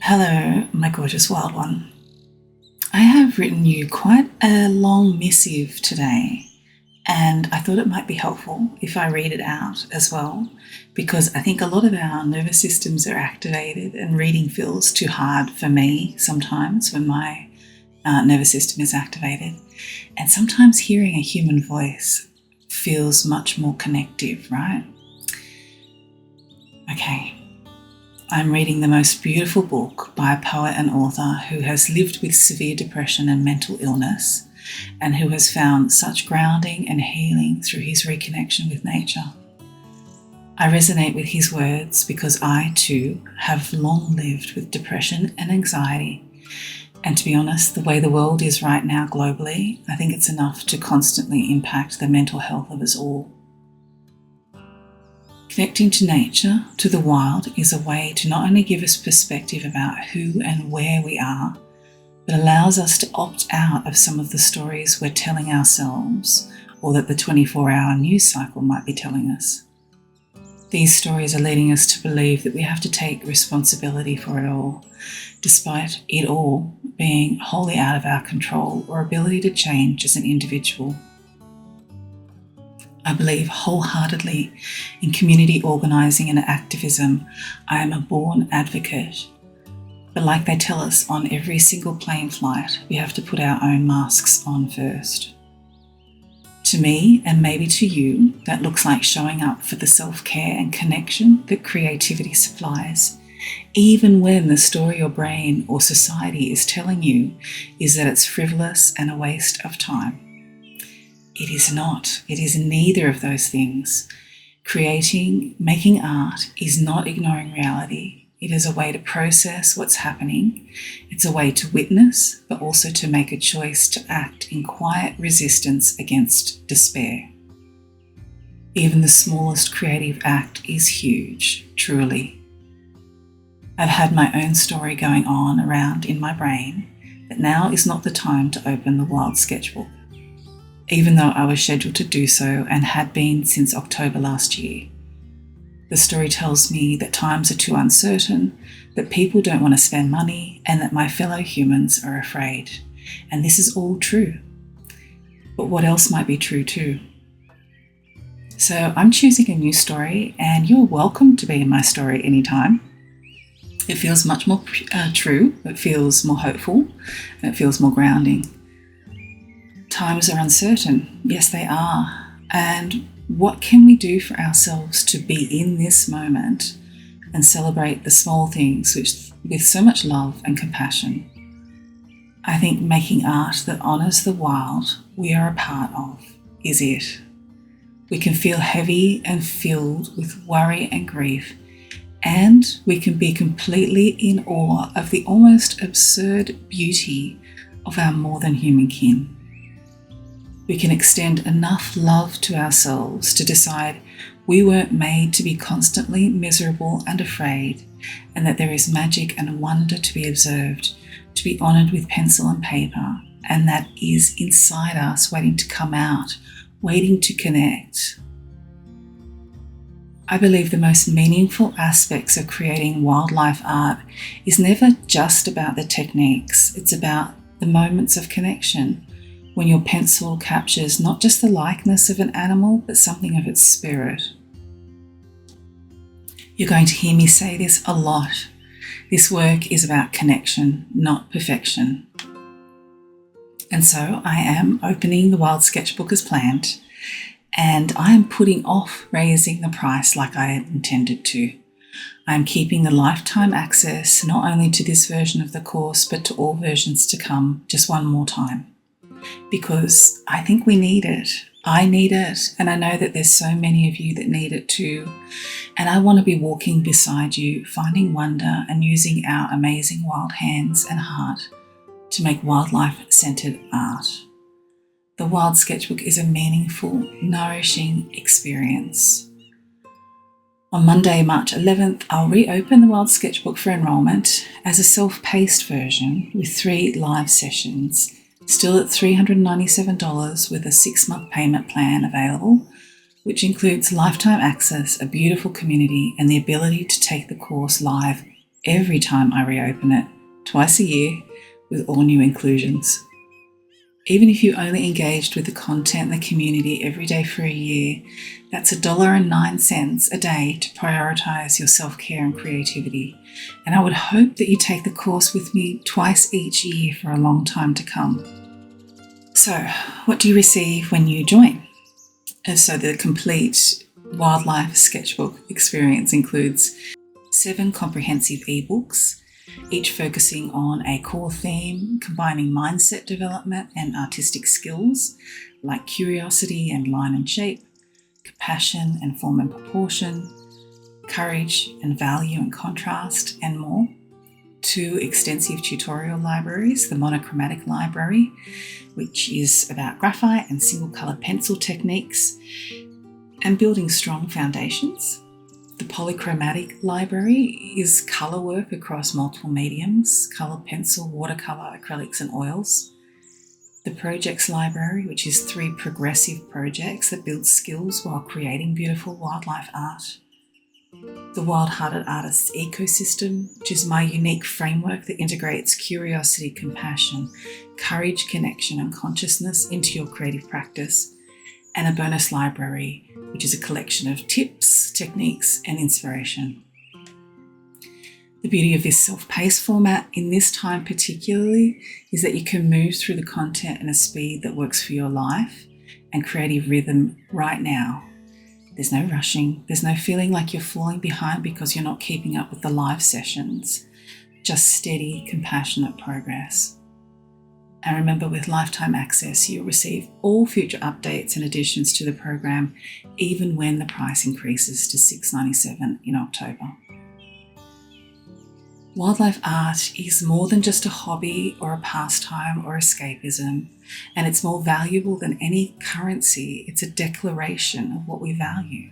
Hello, my gorgeous wild one. I have written you quite a long missive today, and I thought it might be helpful if I read it out as well, because I think a lot of our nervous systems are activated, and reading feels too hard for me sometimes when my nervous system is activated. And sometimes hearing a human voice feels much more connective, right? Okay. I'm reading the most beautiful book by a poet and author who has lived with severe depression and mental illness, and who has found such grounding and healing through his reconnection with nature. I resonate with his words because I too have long lived with depression and anxiety. And to be honest, the way the world is right now globally, I think it's enough to constantly impact the mental health of us all. Connecting to nature, to the wild, is a way to not only give us perspective about who and where we are, but allows us to opt out of some of the stories we're telling ourselves, or that the 24-hour news cycle might be telling us. These stories are leading us to believe that we have to take responsibility for it all, despite it all being wholly out of our control or ability to change as an individual. I believe wholeheartedly in community organising and activism. I am a born advocate. But like they tell us on every single plane flight, we have to put our own masks on first. To me, and maybe to you, that looks like showing up for the self-care and connection that creativity supplies, even when the story your brain or society is telling you is that it's frivolous and a waste of time. It is not. It is neither of those things. Making art is not ignoring reality. It is a way to process what's happening. It's a way to witness, but also to make a choice to act in quiet resistance against despair. Even the smallest creative act is huge, truly. I've had my own story going on around in my brain, but now is not the time to open the Wild Sketchbook, even though I was scheduled to do so and had been since October last year. The story tells me that times are too uncertain, that people don't want to spend money, and that my fellow humans are afraid. And this is all true. But what else might be true too? So I'm choosing a new story, and you're welcome to be in my story anytime. It feels much more true, it feels more hopeful, and it feels more grounding. Times are uncertain. Yes, they are. And what can we do for ourselves to be in this moment and celebrate the small things with so much love and compassion? I think making art that honours the wild we are a part of is it. We can feel heavy and filled with worry and grief, and we can be completely in awe of the almost absurd beauty of our more than human kin. We can extend enough love to ourselves to decide we weren't made to be constantly miserable and afraid, and that there is magic and wonder to be observed, to be honoured with pencil and paper, and that is inside us waiting to come out, waiting to connect. I believe the most meaningful aspects of creating wildlife art is never just about the techniques, it's about the moments of connection, when your pencil captures not just the likeness of an animal, but something of its spirit. You're going to hear me say this a lot. This work is about connection, not perfection. And so I am opening the Wild Sketchbook as planned, and I am putting off raising the price like I intended to. I am keeping the lifetime access not only to this version of the course, but to all versions to come just one more time. Because I think we need it. I need it, and I know that there's so many of you that need it too. And I want to be walking beside you, finding wonder and using our amazing wild hands and heart to make wildlife-centered art. The Wild Sketchbook is a meaningful, nourishing experience. On Monday, March 11th, I'll reopen the Wild Sketchbook for enrolment as a self-paced version with 3 live sessions, still at $397 with a 6-month payment plan available, which includes lifetime access, a beautiful community, and the ability to take the course live every time I reopen it, twice a year, with all new inclusions. Even if you only engaged with the content in the community every day for a year, that's $1.09 a day to prioritise your self-care and creativity. And I would hope that you take the course with me twice each year for a long time to come. So, what do you receive when you join? So the complete Wildlife Sketchbook experience includes 7 comprehensive ebooks, each focusing on a core theme, combining mindset development and artistic skills like curiosity and line and shape, compassion and form and proportion, courage and value and contrast, and more. 2 extensive tutorial libraries, the monochromatic library, which is about graphite and single colour pencil techniques and building strong foundations. The polychromatic library is colour work across multiple mediums, colour pencil, watercolour, acrylics and oils. The projects library, which is 3 progressive projects that build skills while creating beautiful wildlife art. The Wild-Hearted Artists Ecosystem, which is my unique framework that integrates curiosity, compassion, courage, connection and consciousness into your creative practice. And a bonus library, which is a collection of tips, techniques and inspiration. The beauty of this self-paced format in this time particularly is that you can move through the content in a speed that works for your life and creative rhythm right now. There's no rushing, there's no feeling like you're falling behind because you're not keeping up with the live sessions, just steady, compassionate progress. And remember, with lifetime access, you'll receive all future updates and additions to the program, even when the price increases to $6.97 in October. Wildlife art is more than just a hobby or a pastime or escapism, and it's more valuable than any currency. It's a declaration of what we value.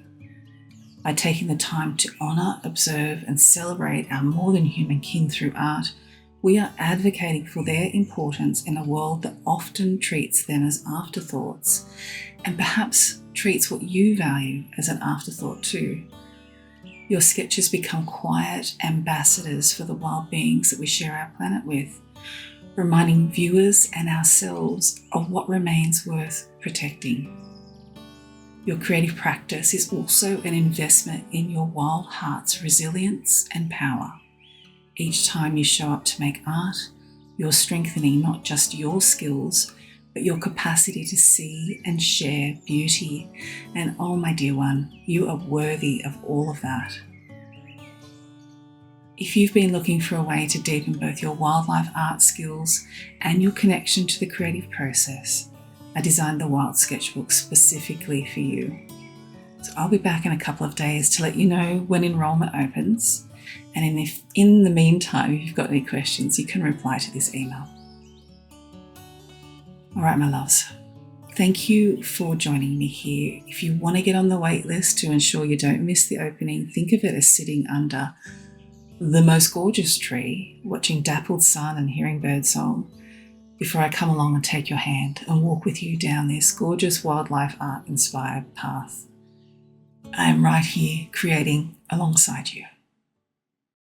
By taking the time to honour, observe and celebrate our more than human kin through art, we are advocating for their importance in a world that often treats them as afterthoughts, and perhaps treats what you value as an afterthought too. Your sketches become quiet ambassadors for the wild beings that we share our planet with, reminding viewers and ourselves of what remains worth protecting. Your creative practice is also an investment in your wild heart's resilience and power. Each time you show up to make art, you're strengthening not just your skills, but your capacity to see and share beauty. And oh, my dear one, you are worthy of all of that. If you've been looking for a way to deepen both your wildlife art skills and your connection to the creative process, I designed the Wild Sketchbook specifically for you. So I'll be back in a couple of days to let you know when enrolment opens. And if in the meantime, if you've got any questions, you can reply to this email. All right, my loves, thank you for joining me here. If you want to get on the wait list to ensure you don't miss the opening, think of it as sitting under the most gorgeous tree, watching dappled sun and hearing birdsong, before I come along and take your hand and walk with you down this gorgeous wildlife art inspired path. I am right here creating alongside you.